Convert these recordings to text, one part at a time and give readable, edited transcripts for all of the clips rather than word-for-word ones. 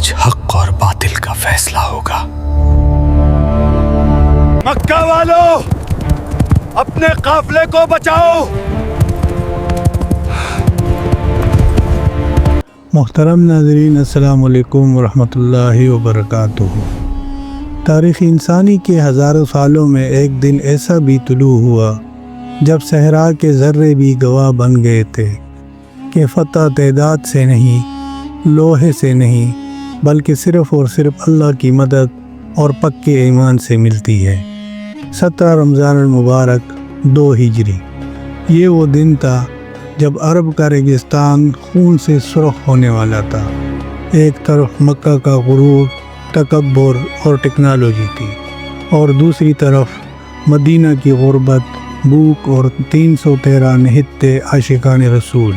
آج حق اور باطل کا فیصلہ ہوگا۔ مکہ والو، اپنے قافلے کو بچاؤ۔ محترم ناظرین، السلام علیکم ورحمۃ اللہ وبرکاتہ۔ تاریخ انسانی کے ہزاروں سالوں میں ایک دن ایسا بھی طلوع ہوا جب صحرا کے ذرے بھی گواہ بن گئے تھے کہ فتح تعداد سے نہیں، لوہے سے نہیں، بلکہ صرف اور صرف اللہ کی مدد اور پکے ایمان سے ملتی ہے۔ 17 رمضان المبارک 2 ہجری، یہ وہ دن تھا جب عرب کا ریگستان خون سے سرخ ہونے والا تھا۔ ایک طرف مکہ کا غرور، تکبر اور ٹیکنالوجی تھی، اور دوسری طرف مدینہ کی غربت، بھوک اور 313 نہتے عاشقان رسول۔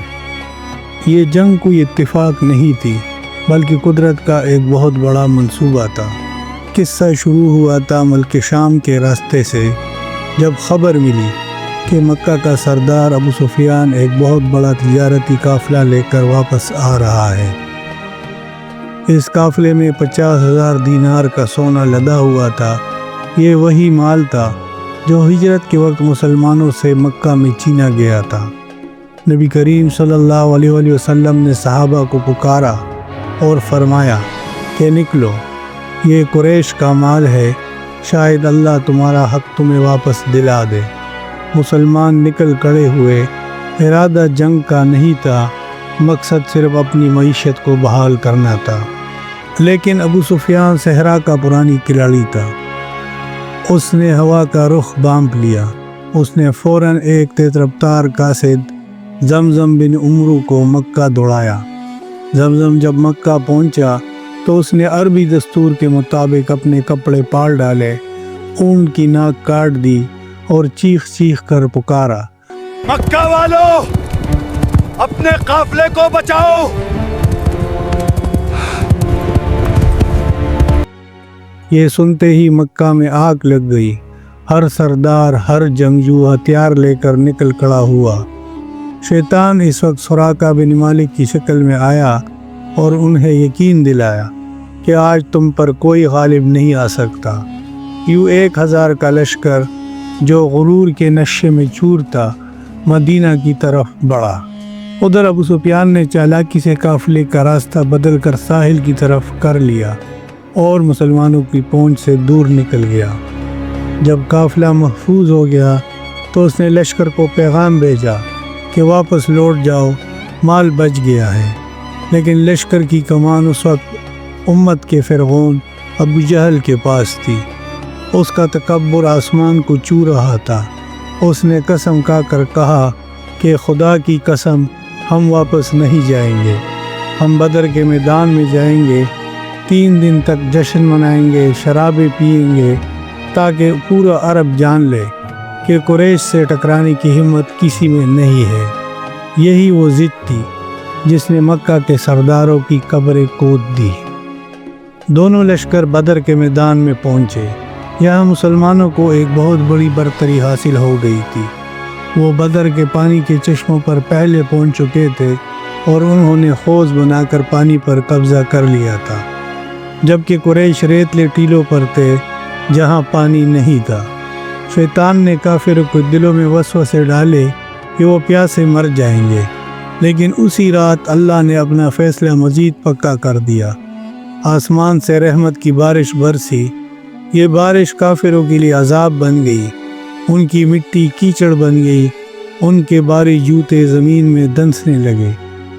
یہ جنگ کوئی اتفاق نہیں تھی، بلکہ قدرت کا ایک بہت بڑا منصوبہ تھا۔ قصہ شروع ہوا تھا ملک شام کے راستے سے، جب خبر ملی کہ مکہ کا سردار ابو سفیان ایک بہت بڑا تجارتی قافلہ لے کر واپس آ رہا ہے۔ اس قافلے میں 50,000 دینار کا سونا لدا ہوا تھا۔ یہ وہی مال تھا جو ہجرت کے وقت مسلمانوں سے مکہ میں چھینا گیا تھا۔ نبی کریم صلی اللہ علیہ وسلم نے صحابہ کو پکارا اور فرمایا کہ نکلو، یہ قریش کا مال ہے، شاید اللہ تمہارا حق تمہیں واپس دلا دے۔ مسلمان نکل کھڑے ہوئے۔ ارادہ جنگ کا نہیں تھا، مقصد صرف اپنی معیشت کو بحال کرنا تھا۔ لیکن ابو سفیان صحرا کا پرانی کھلاڑی تھا۔ اس نے ہوا کا رخ بانپ لیا۔ اس نے فوراً ایک تیز رفتار قاصد زمزم بن عمرو کو مکہ دوڑایا۔ زمزم جب مکہ پہنچا تو اس نے عربی دستور کے مطابق اپنے کپڑے پال ڈالے، اونٹ کی ناک کاٹ دی اور چیخ چیخ کر پکارا، مکہ والو، اپنے قافلے کو بچاؤ۔ یہ سنتے ہی مکہ میں آگ لگ گئی۔ ہر سردار، ہر جنگجو ہتھیار لے کر نکل کھڑا ہوا۔ شیطان اس وقت سراقہ بن مالک کی شکل میں آیا اور انہیں یقین دلایا کہ آج تم پر کوئی غالب نہیں آ سکتا۔ یوں 1000 کا لشکر جو غرور کے نشے میں چور تھا، مدینہ کی طرف بڑھا۔ ادھر ابو سفیان نے چالاکی سے قافلے کا راستہ بدل کر ساحل کی طرف کر لیا اور مسلمانوں کی پہنچ سے دور نکل گیا۔ جب قافلہ محفوظ ہو گیا تو اس نے لشکر کو پیغام بھیجا کہ واپس لوٹ جاؤ، مال بچ گیا ہے۔ لیکن لشکر کی کمان اس وقت امت کے فرعون ابو جہل کے پاس تھی۔ اس کا تکبر آسمان کو چھو رہا تھا۔ اس نے قسم کھا کر کہا کہ خدا کی قسم، ہم واپس نہیں جائیں گے، ہم بدر کے میدان میں جائیں گے، 3 دن تک جشن منائیں گے، شرابیں پئیں گے، تاکہ پورا عرب جان لے کہ قریش سے ٹکرانے کی ہمت کسی میں نہیں ہے۔ یہی وہ ضد تھی جس نے مکہ کے سرداروں کی قبریں کھود دی۔ دونوں لشکر بدر کے میدان میں پہنچے۔ یہاں مسلمانوں کو ایک بہت بڑی برتری حاصل ہو گئی تھی۔ وہ بدر کے پانی کے چشموں پر پہلے پہنچ چکے تھے اور انہوں نے حوض بنا کر پانی پر قبضہ کر لیا تھا، جبکہ قریش ریتلے ٹیلوں پر تھے جہاں پانی نہیں تھا۔ شیطان نے کافروں کے دلوں میں وسوسے ڈالے کہ وہ پیاسے مر جائیں گے، لیکن اسی رات اللہ نے اپنا فیصلہ مزید پکا کر دیا۔ آسمان سے رحمت کی بارش برسی۔ یہ بارش کافروں کے لیے عذاب بن گئی۔ ان کی مٹی کیچڑ بن گئی، ان کے بھاری جوتے زمین میں دنسنے لگے۔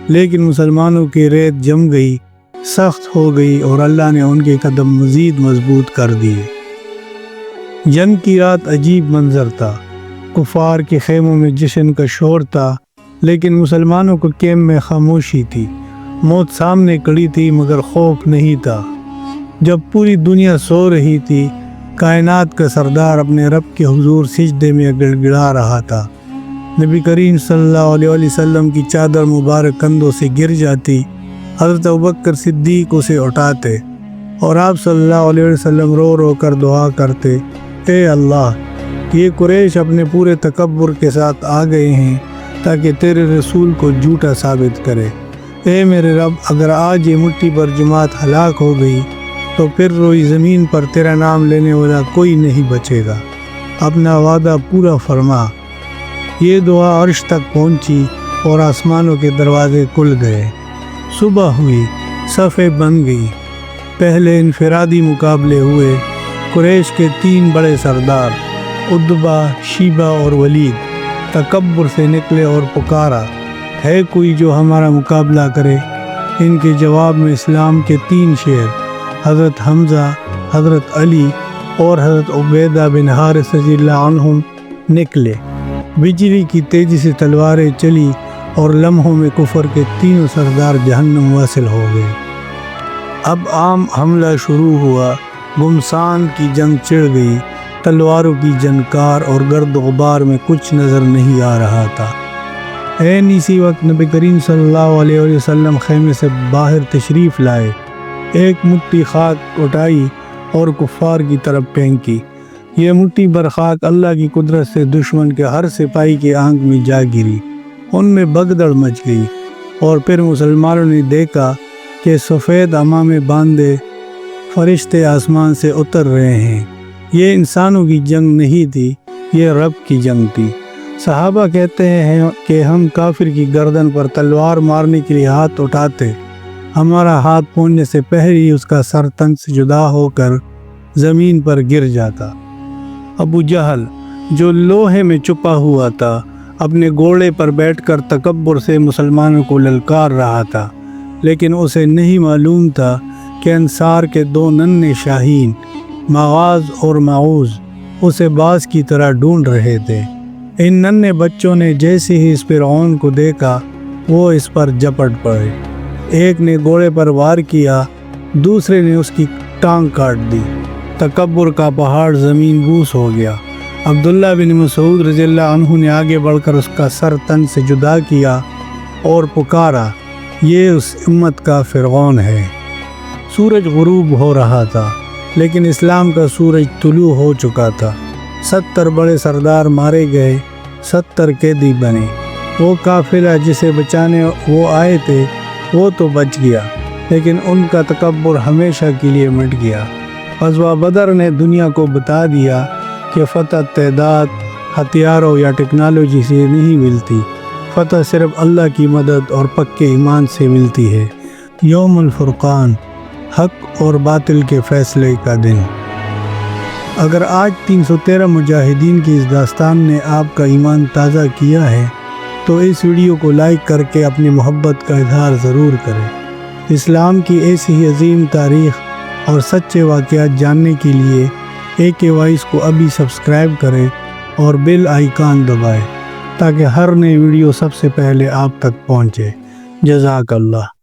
لیکن مسلمانوں کی ریت جم گئی، سخت ہو گئی، اور اللہ نے ان کے قدم مزید مضبوط کر دیے۔ جنگ کی رات عجیب منظر تھا۔ کفار کے خیموں میں جشن کا شور تھا، لیکن مسلمانوں کے کیمپ میں خاموشی تھی۔ موت سامنے کھڑی تھی مگر خوف نہیں تھا۔ جب پوری دنیا سو رہی تھی، کائنات کا سردار اپنے رب کے حضور سجدے میں گڑ گڑا رہا تھا۔ نبی کریم صلی اللہ علیہ وسلم کی چادر مبارک کندھوں سے گر جاتی، حضرت ابوبکر صدیق اسے اٹھاتے اور آپ صلی اللہ علیہ وسلم رو رو کر دعا کرتے، اے اللہ، یہ قریش اپنے پورے تکبر کے ساتھ آ گئے ہیں تاکہ تیرے رسول کو جھوٹا ثابت کرے۔ اے میرے رب، اگر آج یہ مٹھی پر جماعت ہلاک ہو گئی تو پھر روئی زمین پر تیرا نام لینے والا کوئی نہیں بچے گا، اپنا وعدہ پورا فرما۔ یہ دعا عرش تک پہنچی اور آسمانوں کے دروازے کھل گئے۔ صبح ہوئی، صفیں بن گئی۔ پہلے انفرادی مقابلے ہوئے۔ قریش کے 3 بڑے سردار عتبہ، شیبہ اور ولید تکبر سے نکلے اور پکارا، ہے کوئی جو ہمارا مقابلہ کرے؟ ان کے جواب میں اسلام کے 3 شیر حضرت حمزہ، حضرت علی اور حضرت عبیدہ بن حارث رضی اللہ عنہم نکلے۔ بجلی کی تیزی سے تلواریں چلی اور لمحوں میں کفر کے 3 سردار جہنم واصل ہو گئے۔ اب عام حملہ شروع ہوا۔ گمسان کی جنگ چڑھ گئی۔ تلواروں کی جنکار اور گرد و غبار میں کچھ نظر نہیں آ رہا تھا۔ عین اسی وقت نبی کریم صلی اللہ علیہ وسلم خیمے سے باہر تشریف لائے، ایک مٹھی خاک اٹھائی اور کفار کی طرف پھینکی۔ یہ مٹھی بھر خاک اللہ کی قدرت سے دشمن کے ہر سپاہی کی آنکھ میں جا گری۔ ان میں بگدڑ مچ گئی، اور پھر مسلمانوں نے دیکھا کہ سفید عمامے باندھے فرشتے آسمان سے اتر رہے ہیں۔ یہ انسانوں کی جنگ نہیں تھی، یہ رب کی جنگ تھی۔ صحابہ کہتے ہیں کہ ہم کافر کی گردن پر تلوار مارنے کے لیے ہاتھ اٹھاتے، ہمارا ہاتھ پہنچنے سے پہلے ہی اس کا سر تن سے جدا ہو کر زمین پر گر جاتا۔ ابو جہل جو لوہے میں چھپا ہوا تھا، اپنے گھوڑے پر بیٹھ کر تکبر سے مسلمانوں کو للکار رہا تھا، لیکن اسے نہیں معلوم تھا کہ انصار کے 2 ننھے شاہین مغاز اور معوذ اسے باز کی طرح ڈھونڈ رہے تھے۔ ان ننھے بچوں نے جیسے ہی اس فرعون کو دیکھا، وہ اس پر جپٹ پڑے۔ ایک نے گھوڑے پر وار کیا، دوسرے نے اس کی ٹانگ کاٹ دی۔ تکبر کا پہاڑ زمین بوس ہو گیا۔ عبداللہ بن مسعود رضی اللہ عنہ نے آگے بڑھ کر اس کا سر تن سے جدا کیا اور پکارا، یہ اس امت کا فرعون ہے۔ سورج غروب ہو رہا تھا، لیکن اسلام کا سورج طلوع ہو چکا تھا۔ 70 بڑے سردار مارے گئے، 70 قیدی بنے۔ وہ قافلہ جسے بچانے وہ آئے تھے وہ تو بچ گیا، لیکن ان کا تکبر ہمیشہ کے لیے مٹ گیا۔ غزوہ بدر نے دنیا کو بتا دیا کہ فتح تعداد، ہتھیاروں یا ٹیکنالوجی سے نہیں ملتی، فتح صرف اللہ کی مدد اور پکے ایمان سے ملتی ہے۔ یوم الفرقان، حق اور باطل کے فیصلے کا دن۔ اگر آج 313 مجاہدین کی اس داستان نے آپ کا ایمان تازہ کیا ہے تو اس ویڈیو کو لائک کر کے اپنی محبت کا اظہار ضرور کریں۔ اسلام کی ایسی ہی عظیم تاریخ اور سچے واقعات جاننے کے لیے AK وائس کو ابھی سبسکرائب کریں اور بیل آئیکن دبائیں تاکہ ہر نئی ویڈیو سب سے پہلے آپ تک پہنچے۔ جزاک اللہ۔